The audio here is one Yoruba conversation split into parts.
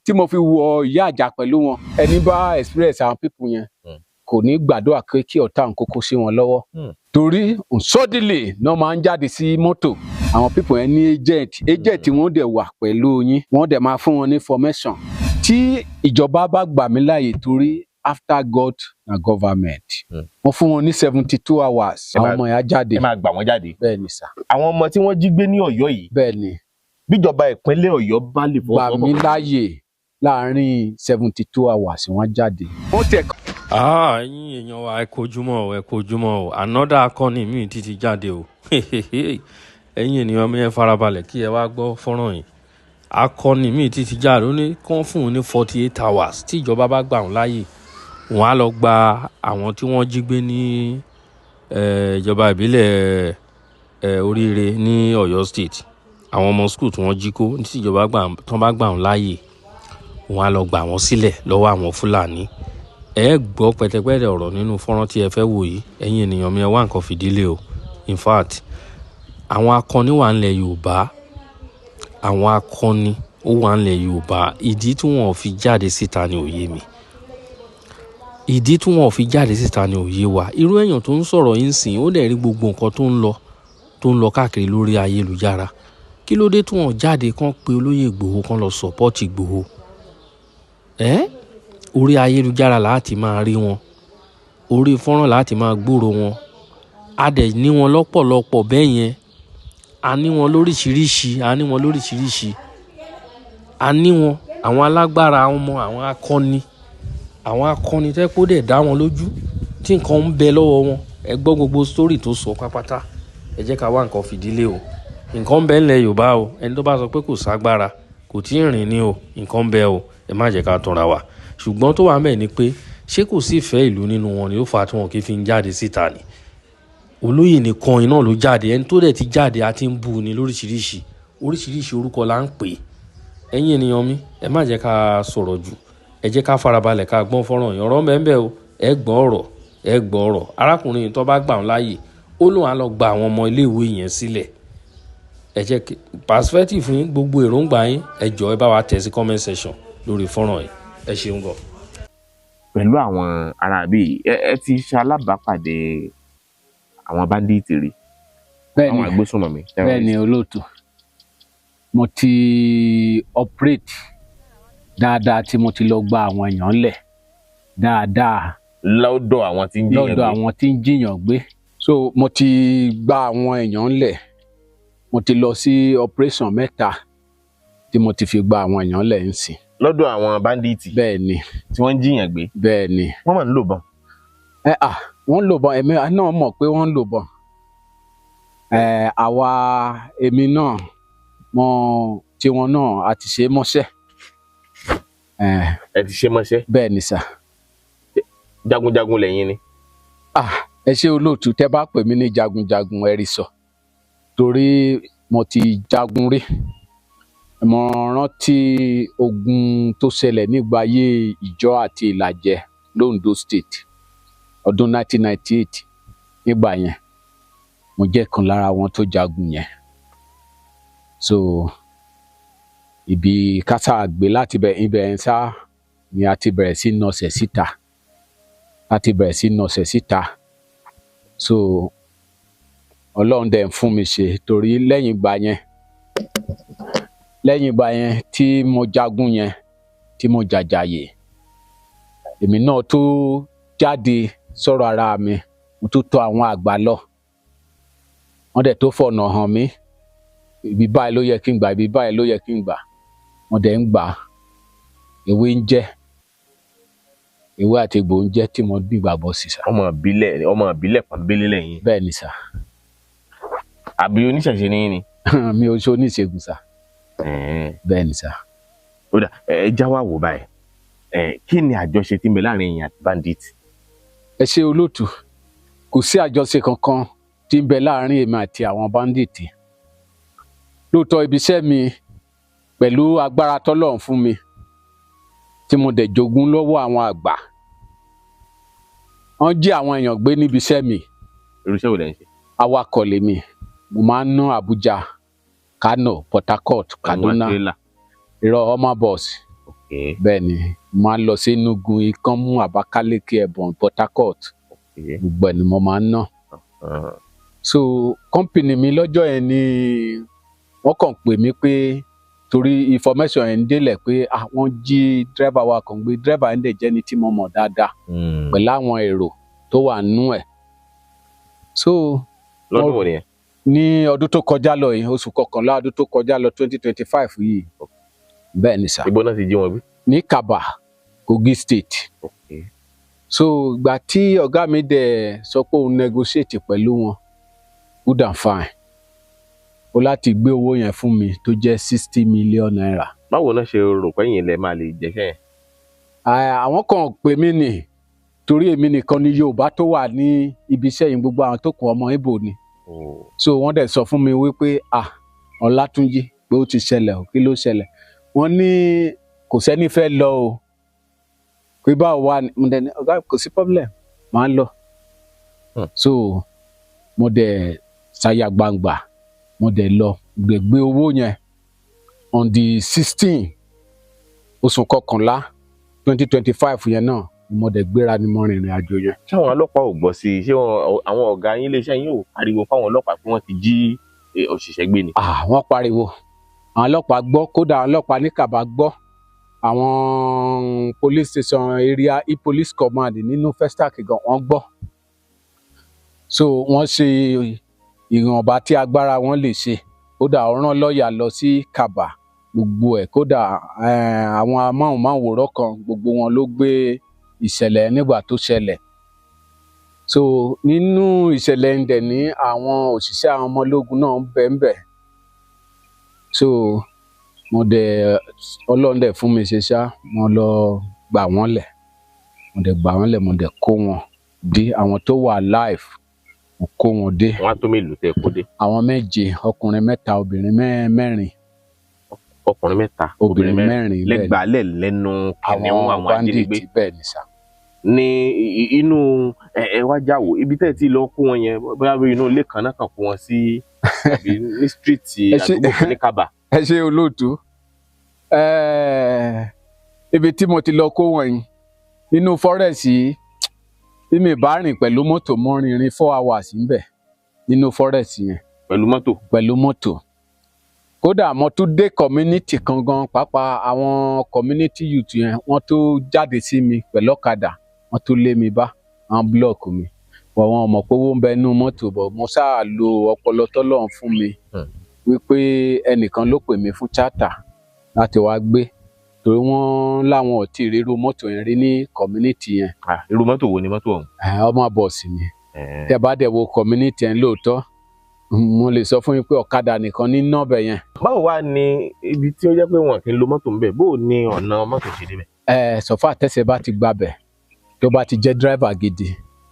tí mo fi wọ ìyá àjà pẹ̀lú wọn ẹni bá experience àwọn people yẹn kò ní gbàdúrà kí ọ̀tá òun kókó sí wọn lọ́wọ́ torí suddenly náà máa ń jáde sí mọ́tò àwọn people yẹn ní agent wọn dẹ̀ wà pẹ̀lú yín wọ́n dẹ̀ máa fún wọn ní information tí ìjọba bá gbà mí láàyè torí after God na government wọ́n fún wọn ní 72 hours àwọn ọmọ yẹn jáde. ẹ máa gbà wọ́n jáde. bẹ́ẹ̀ ni sà. àwọn ọmọ tí wọ́n jí gbé ní Ọ̀yọ́ yìí. bẹ́ẹ̀ ni. bíjọba ìpínlẹ̀ Ọ̀yọ́ bá lè fọwọ́ sọ́kọ̀. gbà mí láàyè láàárín 72 hours wọ́n jáde. ẹ̀yin èèyàn wa ẹ kojúmọ́ o another akọni mi ti jáde o ẹ̀yin ènìyàn mi ẹ farabalẹ̀ kí ẹ wá gbọ́ fọ́nrán yìí akọni mi ti jáde ó ní kán fún un ní 48 hours tí ìjọba bá gbà wọ́n láàyè wọ́n á lọ gba àwọn tí wọ́n jí gbé ní ìjọba ìbílẹ̀ Oríire ní Ọ̀yọ́ state àwọn ọmọ school tí wọ́n jí kó tí ìjọba bá gbà wọ́n láàyè wọ́n á lọ gbà wọ́n sílẹ̀ lọ́wọ́ àwọn Fúlàní ẹ gbọ́ pẹ̀tẹ̀pẹ̀tẹ̀ ọ̀rọ̀ nínú fọ́nrán tí ẹ fẹ́ wò yìí ẹ̀yin ènìyàn mi ẹ wá nǹkan fìdílé o in fact àwọn akọni wà ńlẹ̀ Yorùbá àwọn akọni ó wà ńlẹ̀ Yorùbá ìdí tí wọn ò fi jáde síta ni òye mi ìdí tí wọn ò fi jáde síta ni òye wa irú èèyàn tó ń sọ̀rọ̀ yìí ń sìn ó dẹ̀ rí gbogbo nǹkan tó ń lọ káàkiri lórí ayélujára kí ló dé tí wọn jáde kán pe olóyè Ìgbòho kán lọ support Ìgbòho orí ayélujára láti máa rí wọn orí fọ́nrán láti máa gbúrò wọn a dẹ̀ ní wọn lọ́pọ̀lọpọ̀ bẹ́ẹ̀ yẹn a ní wọn lóríṣiríṣi a ní wọn àwọn alágbára ọmọ àwọn akọni tẹ́ kó dẹ̀ dá wọn lójú tí nǹkan ń bẹ lọ́wọ́ wọn ẹ gbọ́ gbogbo sítórì tó sọ pápátá ẹ jẹ́ ká wá nǹkan fìdílé o nǹkan ń bẹ ńlẹ̀ Yorùbá o ẹni tó bá sọ pé kò ságbára kò tí ì rìn ní o nǹkan ń bẹ o ẹ má jẹ́ ká tanra wa ṣùgbọ́n tó wà mẹ́ẹ̀ ni pé ṣé kò sí ìfẹ́ ìlú nínú wọn ni ó fà á tí wọn kì í fi ń jáde síta ni olóyè nìkan iná ló jáde ẹni tó dẹ̀ ti jáde a ti ń bú ni oríṣiríṣi orúkọ la ń pè ẹ̀yin ènìyàn mi ẹ má jẹ́ ká sọ̀rọ̀ jù ẹ jẹ́ ká farabalẹ̀ ká gbọ́n fọ́nrán yìí ọ̀rọ̀ mẹ́ńbẹ́ o ẹ gbọ́ ọ̀rọ̀ arákùnrin tó bá gbà wọn láàyè ó lóun á lọ gba àwọn ọmọ iléèwé yẹn sílẹ̀ ẹ jẹ́ perspective yín gbogbo èròǹgbà yín ẹ jọ̀ọ́ ẹ bá wa tẹ̀ sí comment section lórí fọ́nrán yìí ẹ ṣeun gan. pẹ̀lú àwọn aráabí ẹ ti ṣe alábàápàdé àwọn báńdíìtì rí àwọn agbésùnmọ̀mí. bẹ́ẹ̀ ni olóòtú mo ti operate dáadáa tí mo ti lọ gba àwọn èèyàn lẹ̀ dáadáa lọ́dọ̀ àwọn tí ń jiyàn gbé. so mo ti gba àwọn èèyàn lẹ̀ mo ti lọ sí operation 3 tí mo ti fi gba àwọn èèyàn lẹ̀ ń sìn. lọ́dọ̀ àwọn báńdíìtì. bẹ́ẹ̀ ni. tí wọ́n ń jiyàn gbé. bẹ́ẹ̀ ni. wọ́n máa ń lò bọ́n. wọ́n ń lò bọ́n èmi náà mọ̀ pé wọ́n ń lò bọ́n. èmi náà mọ tiwọn náà a ti ṣe mọ́ṣẹ́. ẹ ti ṣe mọ́ṣẹ́. bẹ́ẹ̀ ni sà. jagunjagun lẹ́yìn ni. ẹ ṣe olóòtú tẹ́ bá pè mí ní jagunjagun ẹ rí sọ torí mo ti jagun rí. mo rántí ogun tó ṣẹlẹ̀ nígbà ayé Ìjọ àti Ìlàjẹ l'Ondo State ọdún 1998 nígbà yẹn mo jẹ́ kan lára wọn tó jagun yẹn. so ibi kásá gbé láti ibẹ̀ ń sá ni a ti bẹ̀rẹ̀ sí nọ̀sẹ̀ síta. so Ọlọ́run dẹ̀ ń fún mi ṣe torí lẹ́yìn ìgbà yẹn tí mo jagun yẹn tí mo jàjàyè èmi náà tó jáde sọ̀rọ̀ ara mi mo tó tọ̀ àwọn àgbà lọ wọ́n dẹ̀ tó fọ̀nà hàn mí ibi báyìí ló yẹ kí n gbà ibi báyìí ló yẹ kí n gbà wọ́n dẹ̀ ń gbà ewé ń jẹ́ ewé àti egbò ń jẹ́ tí mo gbàgbọ́ sí sà. ọmọ ìbílẹ̀ pọ́nbélé lẹ́yìn. bẹ́ẹ̀ ni sà. àbí oníṣẹ̀ṣe ní ni. mi ò ṣe oníṣègùn sà. bẹ́ẹ̀ ni sà. ó dà ẹ já wá wò báyìí kí ni àjọṣe tí ń bẹ láàrin èèyàn àti bandit. ẹ ṣe olóòtú kò sí àjọṣe kankan tí ń bẹ láàrin èmi àti àwọn bandit. lóòótọ́ ibi iṣẹ́ mi pẹ̀lú agbára tọ́lọ́run fún mi tí mo dẹ̀ jogún lọ́wọ́ àwọn àgbà wọ́n jí àwọn èèyàn gbé níbi iṣẹ́ mi. irú iṣẹ́ wo lẹ ń ṣe. awakọ̀ lèmi mo máa ń ná Abuja, Kano, Port Harcourt, Kaduna ìrọ̀ ọmọ bọ́ọ̀sì. Bẹ́ẹ̀ ni máa lọ sí Enugu, Ìkànnmú, Abakaliki, Ẹ̀bọ̀n, Port Harcourt. Gbogbo ẹ̀ ni mo máa ń ná. So company mi lọ́jọ́ yẹn ni wọ́n kàn pè mí pé torí information yẹn délẹ̀ pé wọ́n jí driver wa kan gbé, driver yẹn dẹ̀ jẹ́ ní tí mo mọ̀ dáadáa pẹ̀lú àwọn èrò tó wà nínú ẹ̀. So lọ́dún wo nìyẹn? Ní ọdún tó kọjá lọ yìí, oṣù kọkànlá ọdún tó kọjá lọ 2025 yìí. Bẹ́ẹ̀ ni sà. Ibo náà ti jí wọn gbé? Ní Kaba, Kogi State. So ìgbà tí ọ̀gá mi dẹ̀ sọ pé òun negotiate pẹ̀lú wọn, good and fine, ó láti gbé owó yẹn fún mi tó jẹ́ 60 million naira. Báwo náà ṣe rò pé yín lẹ máa lè jẹ́ṣẹ́ yẹn? Àwọn kan pè mí nì torí èmi nìkan ni Yorùbá tó wà ní ibi iṣẹ́ yìí, gbogbo àwọn tó kù ọmọ Ìgbò ni. So wọ́n dẹ̀ sọ fún mi wípé Ọlátúnjí pé ó ti ṣẹlẹ̀ o, kí ló ṣẹlẹ̀? Wọ́n ní kò sẹ́ni fẹ́ lọ o, pé báwo wà ní mo dẹ̀ ní ọ̀gá kò sí problem, máa lọ. So mo dẹ̀ ṣàyà gbangba, mo dẹ̀ lọ gbé owó yẹn on the 16 oṣù kọkànlá 2025 yẹn náà mo dẹ̀ gbéra ni mo rìnrìn àjò yẹn. Ṣé àwọn ọlọ́pàá ò gbọ́ sí i? Ṣé àwọn ọ̀gá yín iléeṣẹ́ yín ò pariwo fáwọn ọlọ́pàá pé wọ́n ti jí òṣìṣẹ́ gbé ni? Wọ́n pariwo, àwọn ọlọ́pàá gbọ́, kódà àwọn ọlọ́pàá ní Kaba gbọ́, àwọn police station area police command nínú Festac gan wọ́n gbọ́. So wọ́n ṣe ìwọ̀nba tí agbára wọn lè ṣe, kódà ọ̀ràn lọ́ọ̀yà lọ sí Kaba gbogbo ẹ̀, kódà àwọn amóhùnmáwòrán kan gbogbo wọn ló gbé ìṣẹ̀lẹ̀ nígbà tó ṣẹlẹ̀. So nínú ìṣẹ̀lẹ̀ ń dẹ̀ ní àwọn òṣìṣẹ́ àwọn ọmọ ológun náà ń bẹ̀. So mo dẹ̀ Ọlọ́run dẹ̀ fún mi ṣe ṣá, mo lọ gbà wọ́n lẹ̀, mo dẹ̀ kó wọn dé, àwọn tó wà live mo kó wọn dé. Wọ́n á tó mélòó tẹ́ kó dé? Àwọn 7, ọkùnrin 3, obìnrin 4. Ọkùnrin 3, obìnrin 4 lẹ́gbàálẹ̀ lẹ́nu kìnìún àwọn ajínigbé. Bẹ́ẹ̀ ni sà. Ní inú ẹ wá jáwó ibi tẹ́ ti lọ kó wọn yẹn, bóyá bí inú ilé kan náà kàn kó wọn sí àbí ní street àdúgbò ní Kaba? Ẹ ṣé olóòtú. Ibi tí mo ti lọ kó wọn yìí nínú forest yìí, tí mi bá rìn pẹ̀lú mọ́tò mo rìnrìn 4 hours ńbẹ̀ nínú forest yẹn. Pẹ̀lú mọ́tò. Kódà mo tún dé community kan gan, pàápàá àwọn community youth yẹn wọ́n tó jáde sí mi pẹ̀lú ọ̀kadà, wọ́n tó lé mi bá, wọ́n block mi. Wọ́n mọ̀ pé owó ń bẹ nínú mọ́tò, bọ̀ mo ṣáà lo ọpọlọ tọ́lọ́run fún mi wípé ẹnìkan ló pè mí fún charter láti wá gbé, torí wọ́n láwọn ò tí ì rírú mọ́tò yẹn rí ní community yẹn. Irú mọ́tò wo ni mọ́tò ọ̀hún? Ọmọ bọ́ọ̀sì ni. Tẹ́ bá dẹ̀ wo community yẹn lóòótọ́, mo lè sọ fún yín pé ọ̀kadà nìkan ní nọ́ọ̀bẹ̀ yẹn. Báwo wá ní ibi tí ó jẹ́ pé wọn kì í lo mọ́tò ń bẹ̀, bó ní ọ̀nà mọ́tò ṣe débẹ̀? Sọ̀fà tẹ́sẹ̀ bá ti gbabẹ̀, tó bá ti jẹ́ driver gidi,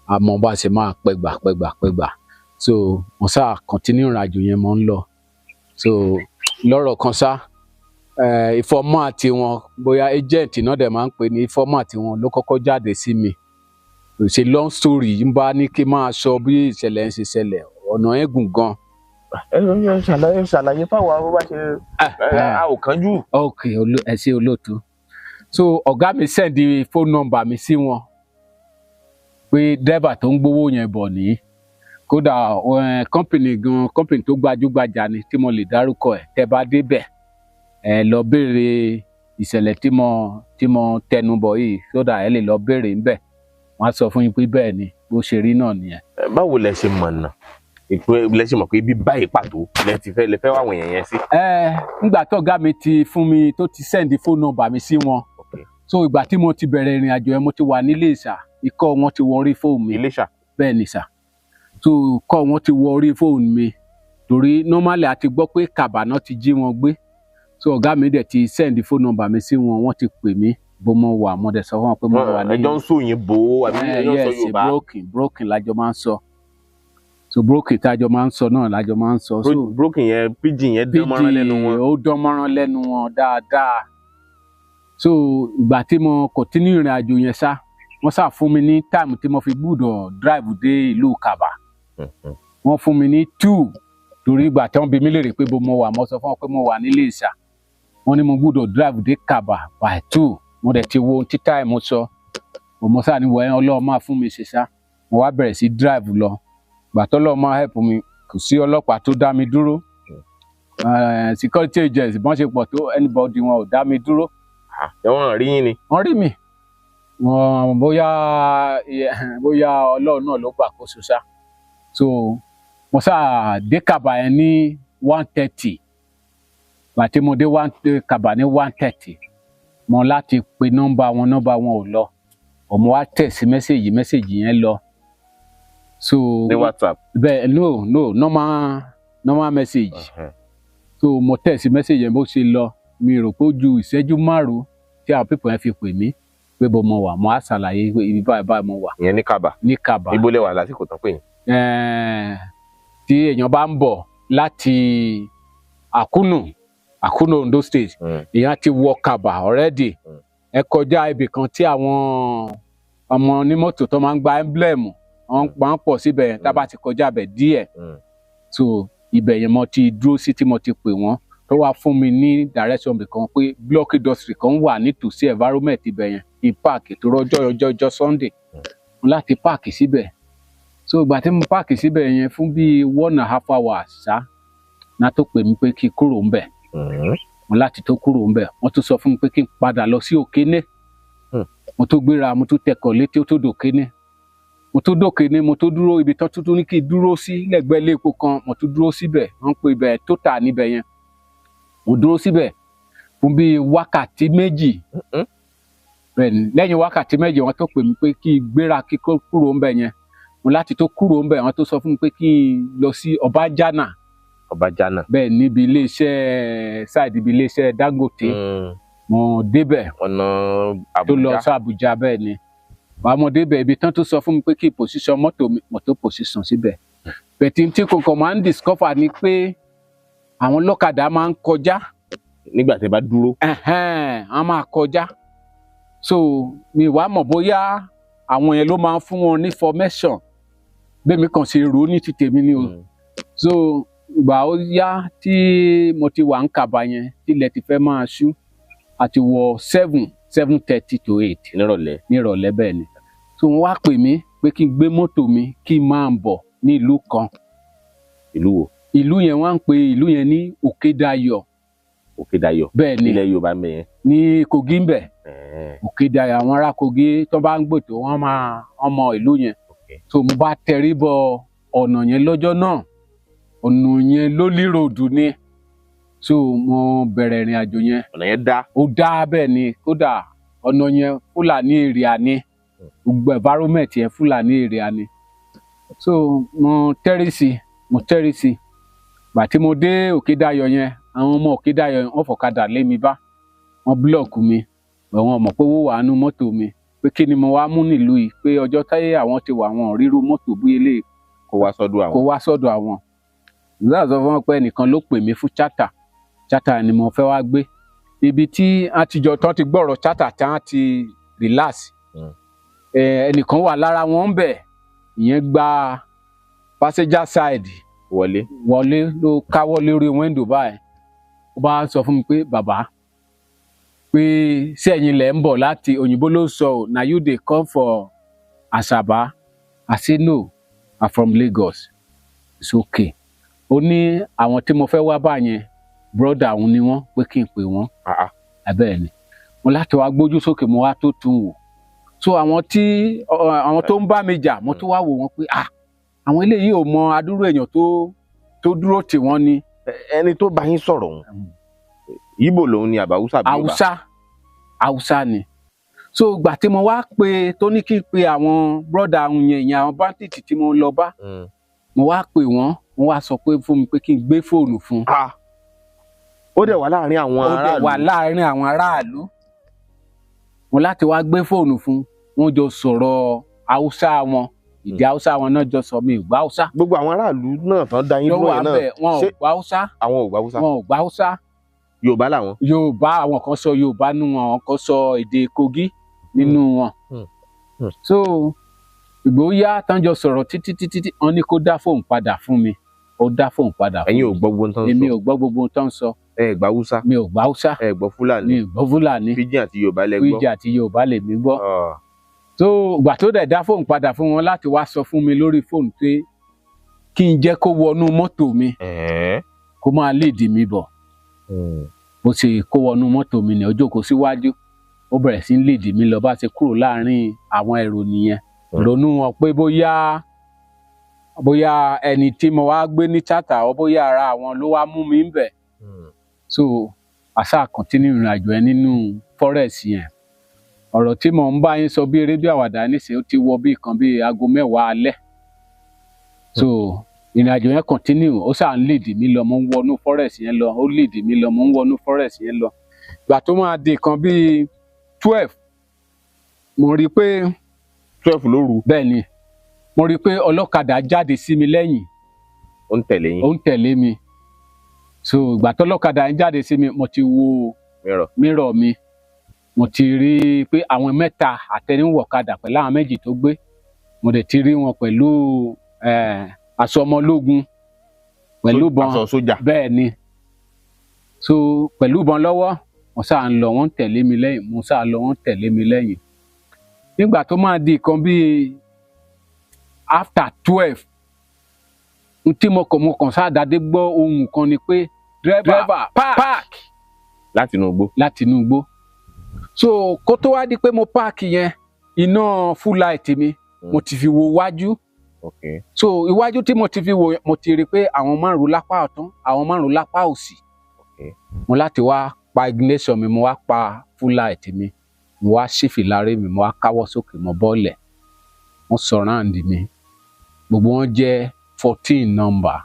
àmọ́ bá ṣe máa pẹ́gbà. So mo ṣáà continue ìrìnàjò yẹn mo ń lọ. So lọ́rọ̀ kan ṣá, informant wọn, bóyá agent náà dẹ̀ máa ń pè ní informant wọn, ló kọ́kọ́ jáde sí mi. Ṣe long story ń bá ní kí n máa sọ bí ìṣẹ̀lẹ̀ ń ṣe ṣẹlẹ̀, ọ̀nà ẹ̀ gùn gan. Ṣàlàyé fáwọn bó bá ṣe a ò kánjú. Ok, ẹ ṣé olóòtú. So ọ̀gá mi send phone number mi sí wọn pé driver tó ń gbowó yẹn bọ̀ nìyí. Kódà company tó gbajúgbajà ni tí mo lè dárúkọ ẹ̀, tẹ́ bá débẹ̀ lọ béèrè ìṣẹ̀lẹ̀ tí mo tẹnu bọ̀ yìí, sódà ẹ lè lọ béèrè ńbẹ̀, wọ́n á sọ fún yín pé bẹ́ẹ̀ ni bó ṣe rí náà nìyẹn. Báwo lẹ ṣe mọ̀nà? Lẹ ṣe mọ̀ pé ibi báyìí pàtó lẹ fẹ́ wá àwọn èèyàn yẹn sí? Nígbà tó ọ̀gá mi ti fún mi, tó ti send phone number mi sí wọn. So ìgbà tí mo ti bẹ̀rẹ̀ ìrìn àjò yẹn, mo ti wà ní Iléṣà, ikọ́ wọn ti wọ orí fóònù mi. Iléṣà? Bẹ́ẹ̀ ni sà. So ikọ́ wọn ti wọ orí fóònù mi, torí normally a ti gbọ́ pé Kaba náà ti jí wọn gbé. So ọ̀gá mi dẹ̀ ti send phone number mi sí wọn, wọ́n ti pè mí bó mo wà, mo dẹ̀ sọ fún wọn pé mo wà ní. Ẹjọ́ ń sọ òyìnbó àbí ẹjọ́ ń sọ Yorùbá? Broken lájọ máa ń sọ. So broken tájọ máa ń sọ náà lájọ máa ń sọ. Broken yẹn, pidgin yẹn dán mọ́rán lẹ́nu wọn. Ó dán mọ́rán lẹ́nu wọn dáadáa. So ìgbà tí mo continue ìrìn àjò yẹn ṣá, wọ́n ṣáà fún mi ní time tí mo fi gbúdọ̀ drive dé ìlú Kaba. Wọ́n fún mi ní 2, torí ìgbà tí wọ́n bi mí léèrè pé bó mo wà, mo sọ fún wọn pé mo wà ní Iléṣà. wọ́n ní mo gbọ́dọ̀ drive dé Kaba by 2 mo dẹ̀ ti wo ohun tí time sọ mo sáà ní wọ́n Ọlọ́run máa fún mi ṣe ṣá mo wá bẹ̀rẹ̀ sí drive lọ gbà tọ́lọ́run máa help mi kò sí ọlọ́pàá tó dá mi dúró security agents bọ́n ṣe pọ̀ tó anybody wọn ò dá mi dúró. Wọ́n rí yín ni. Wọ́n rí mi wọn bóyá Ọlọ́run náà ló gbàkóso ṣá so mo sáà dé Kaba yẹn ní 1:30 gbàtí mo dé Kaba ní 1:30 mo láti pe nọ́mbà wọn ò lọ ọmọ wa tẹ̀ sí mẹ́sẹ̀gì yẹn lọ so ní WhatsApp. bẹ́ẹ̀ no normal message so mo tẹ̀ sí mẹ́sẹ̀gì yẹn bó ṣe lọ mi rò pé ó ju ìṣẹ́jú 5 tí àwọn pípọ̀ yẹn fi pè mí pé bó mo wà mo á ṣàlàyé pé ibi báyìí mo wà. ìyẹn ní Kaba. ní Kaba. ibo lẹ wà lásìkò tán pé yín. tí èèyàn bá ń bọ̀ láti Àkúnù Ondo State èèyàn ti wọ Kaba already ẹ kọjá ibì kan tí àwọn ọmọ onímọ́tò tó máa ń gba emblem wọ́n máa ń pọ̀ síbẹ̀ yẹn tá a bá ti kọjá bẹ̀ díẹ̀ so ibẹ̀ yẹn mo ti dúró sí tí mo ti pè wọ́n tó wá fún mi ní direction bì kan pé block industry kan wà nítòsí environment ibẹ̀ yẹn kí park tó rọjọ́ Sunday láti park síbẹ̀ so ìgbà tí mo park síbẹ̀ yẹn fún bíi 1.5 hours ṣá náà tó pè mí pé kí n kúrò ńbẹ̀ mo láti tó kúrò ńbẹ̀ wọ́n tún sọ fún mi pé kí n padà lọ sí Òkéné mo tó gbéra mo tó tẹkọ̀ létí ó tó dòkéné mo tó dòkéné mo tó dúró ibi tán tuntun ní kí n dúró sí lẹ́gbẹ̀ẹ́ ilé epo kan mo tó dúró síbẹ̀ wọ́n pe ibẹ̀ Total níbẹ̀ yẹn mo dúró síbẹ̀ fún bíi wákàtí 2 bẹ́ẹ̀ni lẹ́yìn wákàtí 2 wọ́n tó pè mí pé kí n gbéra kí n kúrò ńbẹ̀ yẹn mo láti tó kúrò ńbẹ̀ wọ́n tó sọ fún mi pé kí n lọ sí Ọbájánà bẹ́ẹ̀ níbi iléeṣẹ́ side ibi iléeṣẹ́ Dangote mo débẹ̀ ọ̀nà tó lọ sí Àbújá bẹ́ẹ̀ ni wàá mo débẹ̀ ibi tán tó sọ fún mi pé kí position mọ́tò mi mo tó position síbẹ̀ bẹ̀tí tí kòkò máa ń discover ni pé àwọn lọ́kadà máa ń kọjá nígbà tí ẹ bá dúró wọ́n máa kọjá so mi wàá mọ̀ bóyá àwọn yẹn ló máa ń fún wọn ní formation bẹ́ẹ̀ mi kàn ṣe rò ó ní ti tèmi ni o so ìgbà ó yá tí mo ti wà ń Kaba yẹn tílẹ̀ ti fẹ́ máa ṣú àti wọ 7:30 to 8 nírọ̀lẹ́ bẹ́ẹ̀ ni so wọ́n wá pè mí pé kí n gbé mọ́tò mi kí n máa bọ̀ ní ìlú kan. ìlú wo? ìlú yẹn wọ́n ń pe ìlú yẹn ní Òkédayọ̀. bẹ́ẹ̀ ni ilẹ̀ Yorùbá ń bẹ yẹn. ní Kogi ń bẹ. Òkédayọ̀ àwọn ará Kogi tó bá ń gbòtò wọ́n máa ọmọ ìlú yẹn. so mo bá tẹrí bọ ọ̀nà yẹn lọ́jọ́ náà ọ̀nà yẹn lólí ròdù ni so mo bẹ̀rẹ̀ ìrìn àjò yẹn. ọ̀nà yẹn dá. ó dá bẹ́ẹ̀ ni kódà ọ̀nà yẹn Fúlàní èrìà ni gbogbo environment yẹn Fúlàní èrìà ni so mo tẹ́rí sí gbà tí mo dé Òkédayọ̀ yẹn àwọn ọmọ Òkédayọ̀ yẹn wọ́n fọ̀kadà lé mi bá wọ́n búlọ̀kù mi àwọn ọmọ pé owó wà nú mọ́tò mi pé kí ni mo wá mú nílùú yìí pé ọjọ́ táyé àwọn ti wà wọn ríru mọ́tò bí eléyìí kó wá sọ́dọ̀ àwọn. ìgbà sọ fún wọn pé ẹnìkan ló pè mí fún charter ni mo fẹ́ wá gbé ibi tí àtijọ́ tán ti gbọ́rọ̀ charter tí wọ́n ti relax ẹnìkan wà lára wọn ń bẹ̀ ìyẹn gba passenger side wọlé ló káwọ́ lórí window báyìí ó bá sọ fún mi pé bàbá pé sẹ́yìn lẹ̀ ń bọ̀ láti òyìnbó ló sọ ọ́ na you dey come for Asaba I say no I'm from Lagos it's okay ó ní àwọn tí mo fẹ́ wá báyẹn brother àwọn ni wọ́n pé kí n pè wọ́n abẹ́ẹ̀ ni mo láti wá gbójú sókè mo wá tó tún wò so àwọn tó ń bá mi jà mo tún wá wò wọ́n pé àwọn eléyìí ò mọ adúrú èèyàn tó dúró tì wọ́n ni. ẹni tó bá yín sọ̀rọ̀ òun Ìgbò lòun ni àbá Haúsá ni so ìgbà tí mo wá pé tó ní kí n pe àwọn brọ́dà àwọn yẹn àwọn bandit tí mo lọ bá mo wá pè wọ́n wá sọ pé fún mi pé kí n gbé fóònù fún. ó dẹ̀ wà láàrin àwọn aráàlú. mo láti wá gbé fóònù fún wọn jọ sọ̀rọ̀ Haúsá wọn ìdí Haúsá wọn náà jọ sọ mi ìgbà Haúsá. gbogbo àwọn aráàlú náà tán da yín dúró yẹn náà wọn ò gbà Haúsá. àwọn ò gbà Haúsá. wọn ò gbà Haúsá. Yorùbá làwọn. Yorùbá àwọn kan sọ Yorùbá nínú wọn àwọn kan sọ èdè Kogi nínú wọn. so ìgbóyà tán jọ sọ̀rọ̀ títí wọn ní kó dá fóònù padà fún mi ó dá fóònù padà fún mi. ẹ̀yin ò gbọ́ gbogbo tán sọ. èmi ò gbọ́ gbogbo tán sọ. ẹ gbọ́ Haúsá. mi ò gbọ́ Haúsá. ẹ gbọ́ Fúlàní. mi ò gbọ́ Fúlàní. Pidgin àti Yorùbá lẹ gbọ́. Pidgin àti Yorùbá lè mi gbọ́. tó ìgbà tó dẹ̀ dá fóònù padà fún wọn láti wá sọ fún mi lórí fóònù pé kí n jẹ́ kó wọnú mọ́tò mi kó máa lead mi bọ̀. mo sì kó wọnú mọ́tò mi ní ó jókòó síwájú ó bẹ̀rẹ̀ sí ń lead mi lọ bá ṣe kúrò láàrin àwọn èrò nìyẹn. ronú wọn pé bóyá ẹni tí mo wá gbé ní chata ọ bóyá ara àwọn ló wá mú mi ń bẹ̀. so àṣà continue ìrìn àjò ẹ nínú forest yẹn. ọ̀rọ̀ tí mò ń bá yín sọ bí eré bí àwàdà nísìnyí ó ti wọ bí kan bí aago 10 alẹ́. so ìrìn àjò yẹn continue ó ṣáà ń lead mi lọ mo ń wọnú forest yẹn lọ ó lead mi lọ mo ń wọnú forest yẹn lọ. ìgbà tó máa di kan bí 12 mo rí i pé 12 lóru. bẹ́ẹ̀ ni mo rí i pé ọlọ́kadà jáde sí mi lẹ́yìn. ó ń tẹ̀lé yín. ó ń tẹ̀lé mi. so ìgbà tó ọlọ́kadà yẹn jáde sí mi mo ti wo mírọ̀ mi mo ti rí i pé àwọn mẹ́ta àtẹniwọ̀kadà pẹ̀lú àwọn méjì tó gbé mo dẹ̀ ti rí wọn pẹ̀lú aṣọ ọmọlógun pẹ̀lú bọn aṣọ sójà. bẹ́ẹ̀ ni so pẹ̀lú bọn lọ́wọ́ mo sáà ń lọ wọ́n ń tẹ̀lé mi lẹ́yìn mo sáà lọ wọ́n ń tẹ̀lé mi lẹ́yìn. nígbà tó máa di kan bíi after 12 tí mo kàn sáàdádé gbọ́ ohun kan ni pé driver park láti inú igbó. so kó tó wá di pé mo park yẹn iná full light mi mo ti fi wo wájú. so iwájú tí mo ti fi wo mo ti rí pé àwọn 5 lápá ọ̀tún àwọn 5 lápá òsì. mo láti wá pa ignition mi mo wá pa full light mi mo wá ṣí fìlà mi mo wá káwọ́ sókè mo bọ́lẹ̀ wọ́n surround mi gbogbo wọn jẹ́ 14 number.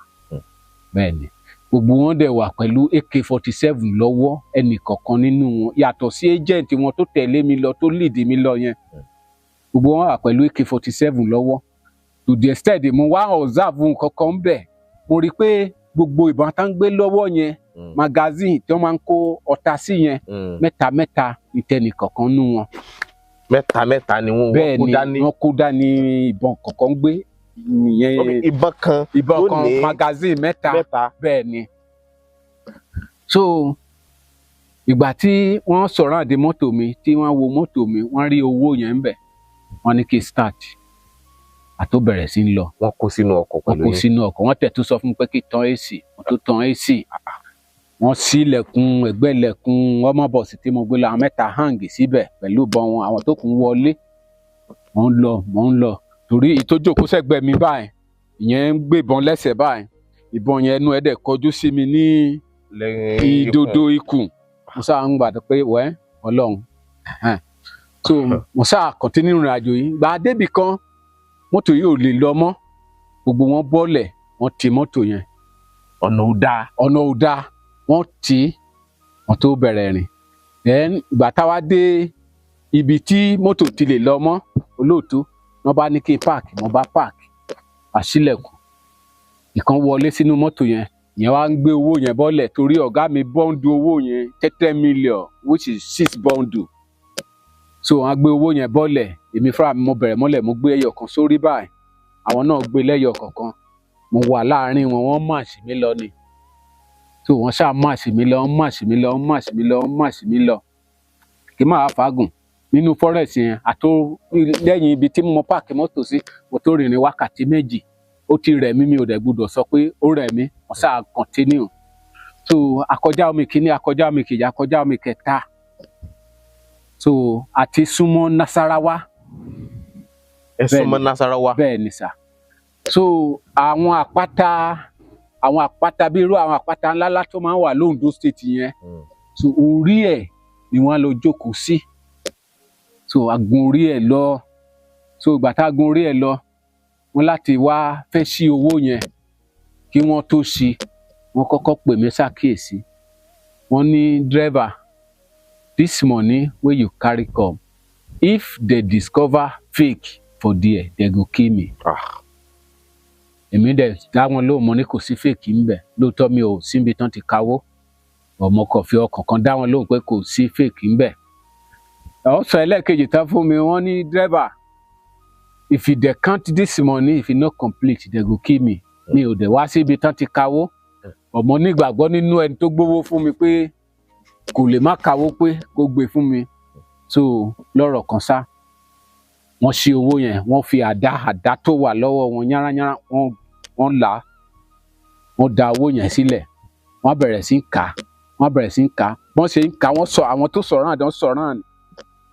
bẹ́ẹ̀ ni gbogbo wọn dẹ̀ wà pẹ̀lú AK-47 lọ́wọ́ ẹnì kọ̀ọ̀kan nínú wọn yàtọ̀ sí agent wọn tó tẹ̀lé mi lọ tó lead mi lọ yẹn gbogbo wọn wà pẹ̀lú AK-47 lọ́wọ́. to the extent mo wá observe nǹkan kan bẹ̀ mo rí i pé gbogbo ìbọn tá ń gbé lọ́wọ́ yẹn magazine tí wọ́n máa ń kó ọta sí yẹn mẹ́ta ìtẹ́nì kọ̀ọ̀kan nú wọn. mẹ́ta ni wọ́n kó dání. bẹ́ẹ̀ ni wọ́n kó dání ìbọn kọ̀ọ̀kan gbé ìyẹn ìbọn kan magazine mẹ́ta bẹ́ẹ̀ ni. so ìgbà tí wọ́n surround mọ́tò mi tí wọ́n wo mọ́tò mi wọ́n rí owó yẹn ń bẹ̀ wọ́n ní kí start àtó bẹ̀rẹ̀ sí ń lọ. wọ́n kó sínú ọkọ̀ pẹ̀lú yẹn. wọ́n kó sínú ọkọ̀ wọ́n tẹ̀ tó sọ fún mi pé kí tan AC wọ́n tó tan AC. wọ́n ṣí ilẹ̀kùn ẹ̀gbẹ́ ilẹ̀kùn ọmọ bọ̀sì tí mo gbé lọ àwọn 3 hang síbẹ̀ pẹ̀lú ìbọn wọn àwọn tó kún wọlé. mò ń lọ torí ìtójókòó sẹ́gbẹ̀ẹ́ mi báyìí ìyẹn ń gbébọn lẹ́sẹ̀ báyìí ìbọn yẹn ẹnu ẹ̀ dẹ̀ kọjú sí mi ní ìdodo ikùn mo sáà ń gbàdọ̀ pé wẹ́ Ọlọ́run. so mo sáà continue ìrìn àjò yìí gbà débì kan mọ́tò yìí ò lè lọ mọ́ gbogbo wọn bọ́lẹ̀ wọ́n ti mọ́tò yẹn ọ̀nà ò dáa wọ́n tì í wọ́n tó bẹ̀rẹ̀ rìn. then ìgbà táwa dé ibi tí mọ́tò ti lè lọ mọ́ olóòtú wọ́n bá ní kí n páàkì mo bá páàkì àṣìlẹ̀kùn ìkan wọlé sínú mọ́tò yẹn ìyẹn wá ń gbé owó yẹn bọ́lẹ̀ torí ọ̀gá mi bọ́ǹdù owó yẹn 30 million which is 6 bọ́ǹdù. so wọ́n á gbé owó yẹn bọ́lẹ̀ èmi fúnra mi mo bẹ̀rẹ̀ mọ́lẹ̀ mo gbé ẹyọ kan sórí báyìí àwọn náà gbé lẹ́yọ kọ̀ọ̀kan mo wà láàárín wọn wọ́n máàṣì mí lọ ni. so wọ́n ṣáà máàṣì mí lọ kí n máa fàágùn nínú forest yẹn àtó lẹ́yìn ibi tí mo páàkì mọ́tò sí mo tó rìnrìn wákàtí 2 ó ti rẹ̀ mí mi ò dẹ̀ gbọdọ̀ sọ pé ó rẹ̀ mí wọ́n ṣáà continue. so akọjá omi kìíní akọjá omi kejì akọjá omi kẹta so àti súnmọ́ Nasarawa. ẹ súnmọ́ Nasarawa. bẹ́ẹ̀ ni sà. so àwọn àpáta bí irú àwọn àpáta ńláńlá tó máa ń wà l'Ondo State yẹn so orí ẹ̀ ni wọ́n lọ jókòó sí. so agun orí ẹ̀ lọ so ìgbà tá a gun orí ẹ̀ lọ wọ́n láti wá fẹ́ ṣí owó yẹn kí wọ́n tó ṣí wọ́n kọ́kọ́ pè mí ṣàkíyèsí wọ́n ní driver this money wey you carry come if they discover fake for there they go kill me. èmi dẹ̀ dá wọn lóhùn mo ní kò sí fake ńbẹ̀ lóòótọ́ mi ò síbi tán ti káwó ọmọ kan fi ọkàn kan dá wọn lóhùn pé kò sí fake ńbẹ̀. ọ̀sán ẹlẹ́ẹ̀kejì tán fún mi wọ́n ní driver if they count this money if e no complete they go kill me. mi ò dẹ̀ wá síbi tán ti káwó ọmọ nígbàgbọ́ nínú ẹni tó gbówó fún mi pé kò lè má kàwó pé kó gbé fún mi. So lọ́rọ̀ kan ṣá wọ́n ṣí owó yẹn, wọ́n fi àdá tó wà lọ́wọ́ wọn yánrayánra wọ́n là á, wọ́n da owó yẹn sílẹ̀, wọ́n bẹ̀rẹ̀ sí ń kà á, wọ́n ṣe ń kà á, wọ́n sọ àwọn tó sọ̀rọ̀ àdán sọ̀rọ̀ àdán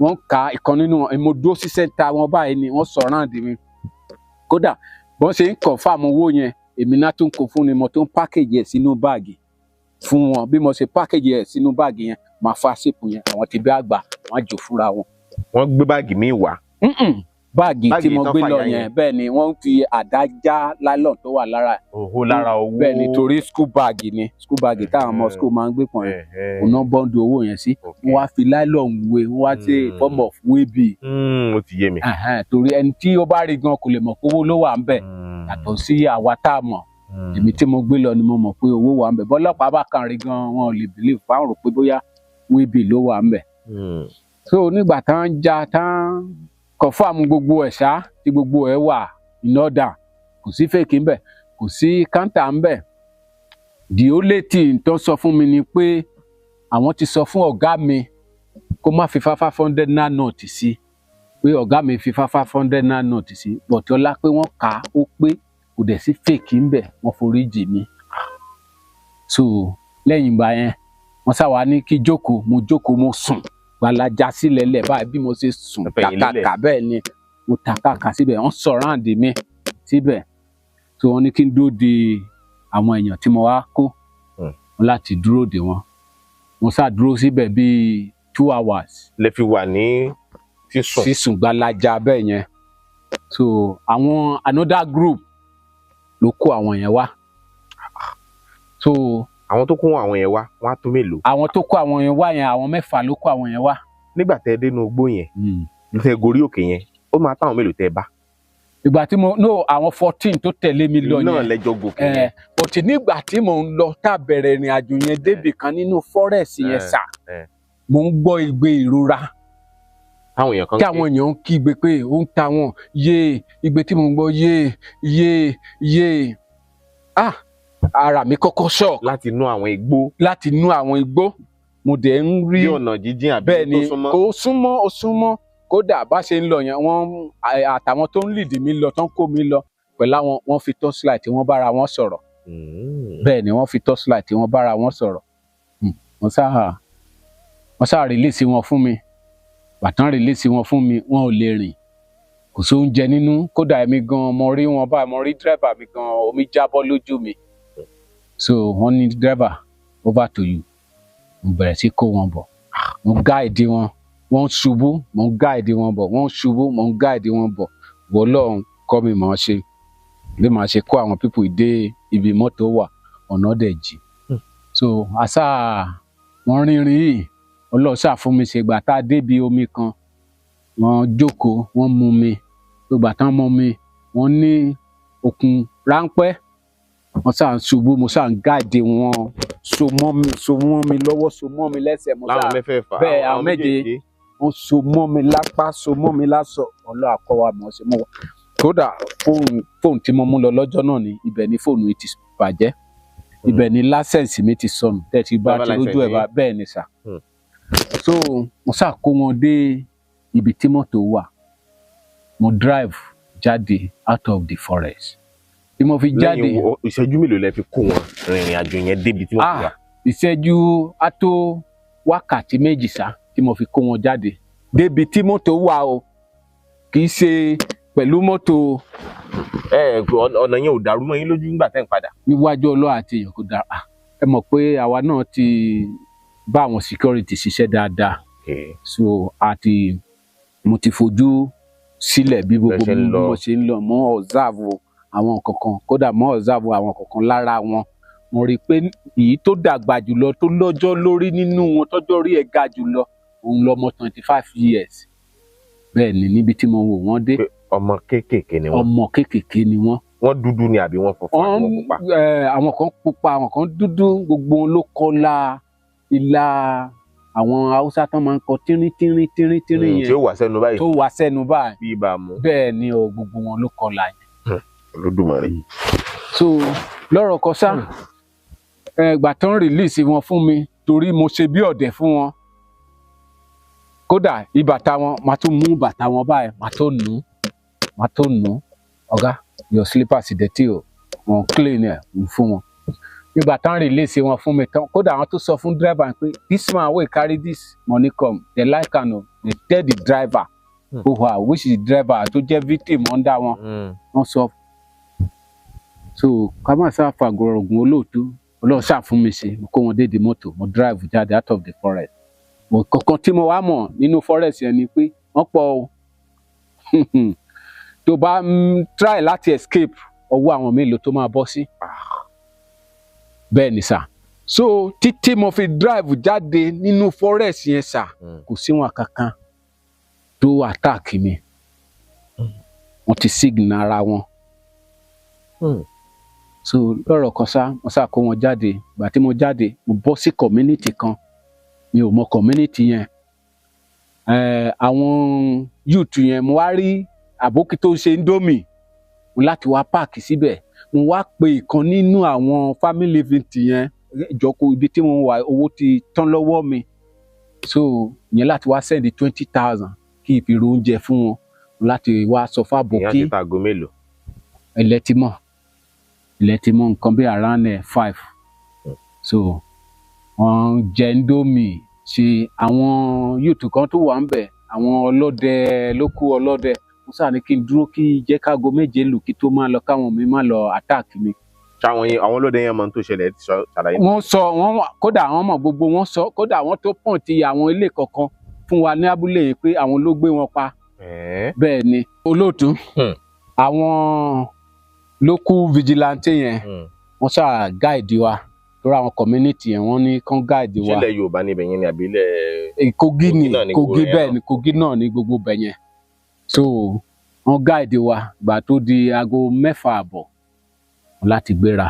wọ́n kà ìkan nínú wọn, mo dúró sí sẹ́ńtà wọn báyìí ni wọ́n sọ̀rọ̀ àdán mi. Kódà bọ́n ṣe ń confirm owó yẹn èmi náà tún kó fún ni mo tún package ẹ̀ sínú báàgì fún wọn. Bí mo ṣe package ẹ̀ sínú báàgì yẹn máa fa sípò yẹn, àwọn ti bí àgbà wọ́n á jò fúnra wọn. Wọ́n gbé báàgì míì wá. Báàgì tí mo gbé lọ yẹn bẹ́ẹ̀ ni wọ́n fi àdá já nylon tó wà lára. Òhó lára owó. Bẹ́ẹ̀ ni torí school bag ni school bag táwọn ọmọ school máa ń gbé pọ̀ yẹn òun náà bọ́ǹdù owó yẹn sí. Wọ́n wá fi nylon wé, wọ́n wá ṣe form of wéèbì. Ó ti yé mi. Torí ẹni tí ó bá rí gan kò lè mọ̀ pé owó ló wà ń bẹ̀ yàtọ̀ sí àwa tá a mọ̀. Èmi tí mo gbé lọ ni mo mọ̀ pé owó wà ń bẹ̀. Bọ́lọ́pàá bá kàn rí gan wọn ò lè believe fáwọn rò pé bóyá wéèbì ló wà ń bẹ̀. So nígbà tán já tán confirm gbogbo ẹ̀ ṣá tí gbogbo ẹ̀ wà in order, kò sí fake ńbẹ̀, kò sí counter ńbẹ̀. The only thing tó sọ fún mi ni pé àwọn ti sọ fún ọ̀gá mi kó má fi 500 naira note sí, pé ọ̀gá mi fi 500 naira note sí, but ọlá pé wọ́n kà á ó pé kò dẹ̀ sí fake ńbẹ̀, wọ́n forí jì mí. So lẹ́yìn ìgbà yẹn wọ́n sá wá ní kí jókòó, mo jókòó mo sùn gbalaja sílẹ̀ lẹ̀ báyìí bí mo ṣe sùn kàkàkà bẹ́ẹ̀ ni mo tàkàkà síbẹ̀, wọ́n surround mi síbẹ̀. So wọ́n ní kí n dúró de àwọn èèyàn tí mo wá kó láti dúró de wọn. Mo sá dúró síbẹ̀ bíi 2 hours. Lẹ fi wà ní sísùn gbalaja bẹ́ẹ̀ yẹn. So àwọn another group ló kó àwọn yẹn wá. So àwọn tó kó àwọn yẹn wá wọ́n á tó mélòó? Àwọn tó kó àwọn yẹn wá yẹn àwọn 6 ló kó àwọn yẹn wá. Nígbà tẹ́ dénú igbó yẹn tẹ́ gorí òkè yẹn ó máa táwọn mélòó tẹ́ bá? Ìgbà tí mo àwọn 14 tó tẹ̀lé mi lọ yẹn náà lẹ́jọ́ gòkè yẹn. But nígbà tí mò ń lọ tá bẹ̀rẹ̀ ìrìn àjò yẹn débì kan nínú forest yẹn sà, mò ń gbọ́ igbe ìrora táwọn èèyàn kan kí àwọn èèyàn ń kígbe pé ó ń ta wọn yé, igbe tí mò ń gbọ́ yé. Ara mi kọ́kọ́ shock láti inú àwọn igbó. Mo dẹ̀ ń rí bí ọ̀nà jíjìn àbí bẹ́ẹ̀ ni kò súnmọ́ kódà bá ṣe ń lọ yẹn wọ́n àtàwọn tó ń lead mi lọ tó ń kó mi lọ pẹ̀lú àwọn wọ́n fi torchlight wọ́n bára wọn sọ̀rọ̀. Bẹ́ẹ̀ ni wọ́n fi torchlight wọ́n bára wọn sọ̀rọ̀. Wọ́n sá release wọn fún mi, bàtán release wọn fún mi wọn ò lè rìn, kò sí oúnjẹ nínú, kódà èmi gan mo rí wọn báyìí, mo rí driver mi gan omi jábọ́ lójú mi. So wọ́n ní driver over to you. Mo bẹ̀rẹ̀ sí kó wọn bọ̀, mo guide wọn, wọ́n ṣubú, mo guide wọn bọ̀, wọ́n ṣubú, mo guide wọn bọ̀. Ọlọ́run kọ́ mi mọ̀ ọ́ ṣe bí màá ṣe kó àwọn people dé ibi mọ́tò wà ọ̀nà dẹ̀ jì. So àṣà wọ́n rìnrìn yìí Ọlọ́run ṣáà fún mi ṣe gbà tá a débi omi kan wọ́n jókòó wọ́n mú mi, gbà tán mú mi wọ́n ní okùn ráńpẹ́, wọ́n ṣáà ń ṣubú, mo ṣáà ń guide wọn, so mọ́ mi lọ́wọ́, so mọ́ mi lẹ́sẹ̀, mo ṣáà bẹ́ẹ̀ àwọn méje wọ́n so mọ́ mi lápá, so mọ́ mi lásọ. Ọlọ́run àkọ́wà mọ̀ ṣe mọ́ wa. Kódà fóònù tí mo mú lọ lọ́jọ́ náà ni ibẹ̀ ni fóònù yìí ti bàjẹ́, ibẹ̀ ni láṣẹ̀nsì mi ti sọnù tẹ́tí bá ti lójú ẹ̀ bá bẹ́ẹ̀ ni sà. So mo ṣáà kó wọn dé ibi tí mọ́tò wà, mo drive jáde out of the forest. Bí mo fi jáde. Lẹ́yìn ìṣẹ́jú mélòó lẹ fi kó wọn rìnrìn àjò yẹn débi tí wọ́n ti wà? Ìṣẹ́jú á tó wákàtí 2 sá tí mo fi kó wọn jáde débi tí mọ́tò wà o, kì í ṣe pẹ̀lú mọ́tò. Ọ̀nà yẹn ò dàrú mọ́ yín lójú nígbà tẹ́ ń padà? Níwájú Ọlọ́run àti èèyàn kò dára. Ẹ mọ̀ pé àwa náà ti bá àwọn security ṣiṣẹ́ dáadáa. So mo ti fojú sílẹ̀ bí gbogbo mo ṣe ń lọ, mo observe àwọn kankan, kódà mo observe àwọn kankan lára wọn. Mo rí i pé èyí tó dàgbà jùlọ tó lọ́jọ́ lórí nínú wọn tọ́jọ́ rí ẹ̀ ga jùlọ òun lọmọ 25 years. Bẹ́ẹ̀ ni níbi tí mo wò wọ́n dé. Ọmọ kéékèèké ni wọ́n. Ọmọ kéékèèké ni wọ́n. Wọ́n dúdú ni àbí wọ́n funfun àbí wọ́n pupa? Àwọn kan pupa, àwọn kan dúdú, gbogbo wọn ló kọ́lá ìlà àwọn Haúsá tán máa ń kọ tírín yẹn. Tí ó wà sẹ́nu báyìí. Tó wà sẹ́nu báyìí. Bí ibà mú. Bẹ́ẹ̀ ni gbogbo wọn ló kọ́lá yẹn. Olódùmarè. So lọ́rọ̀ kan sá ìgbà tó ń release wọn fún mi torí mo ṣe bí ọ̀dẹ̀ fún wọn kódà ìbàtà wọn máa tún mú bàtà wọn báyìí máa tó nù ọ̀gá your slippers dirty o wọn clean ẹ̀ fún wọn ìgbà tó ń release wọn fún mi tán kódà àwọn tó sọ fún driver pé this man wey carry this money come they like am o they tell the driver which is driver tó jẹ́ victim under wọn wọ́n sọ so ká má sá fàgọrọgùn olóòtú ọlọ́ọ̀ṣà fún mi ṣe mo kó wọn dé di mọ́tò mo drive jáde out of the forest mo kankan tí mo wá mọ̀ nínú forest yẹn ni pé wọ́n pọ̀ o tó bá try láti escape ọwọ́ àwọn mélòó tó máa bọ́ sí bẹ́ẹ̀ ni sà so títí mo fi drive jáde nínú forest yẹn sà kò sí wọn kankan tó attack mi wọ́n ti signal ara wọn. So lọ́rọ̀ kan sá mo sá kó wọn jáde ìgbà tí mo jáde mo bọ́ sí community kan mi ò mọ community yẹn àwọn youth yẹn mo wá rí àbókí tó ń ṣe indomie mo láti wá páàkì síbẹ̀ mo wá pe ìkan nínú àwọn family event yẹn ìjọkọ ibi tí mo wà owó ti tán lọ́wọ́ mi so yẹn láti wá send 20,000 kí n fi ro oúnjẹ fún wọn láti wá sọ fún àbókí. ìyá ti ta aago mélòó. ilẹ̀ ti mọ́ nǹkan bí around 5 so wọ́n jẹ indomie ṣe àwọn youth kan tó wà ń bẹ̀ àwọn ọlọ́dẹ lókù ọlọ́dẹ mo sáà ní kí n dúró kí jẹ́ káago 7 lù kí tó máa lọ káwọn mi máa lọ attack mi. ṣáwọn àwọn ọlọ́dẹ yẹn mọ tó ṣẹlẹ̀ ṣàlàyé. wọ́n sọ kódà àwọn mọ̀ gbogbo wọn sọ kódà àwọn tó pọ̀n ti àwọn ilé kọ̀ọ̀kan fún wa ní abúlé yìí pé àwọn ló gbé wọn pa. bẹ́ẹ̀ ni olóòtú àwọn local vigilante yẹn wọ́n ṣáà gáìdì wa lórí àwọn community yẹn wọ́n ní kán gáìdì wa. ṣẹlẹ̀ Yorùbá níbẹ̀ yẹn ni àbílẹ̀. Kogi ni Kogi bẹ́ẹ̀ ni Kogi náà ní gbogbo bẹ̀ yẹn so wọ́n gáìdì wa gbà tó di aago 6:30 láti gbéra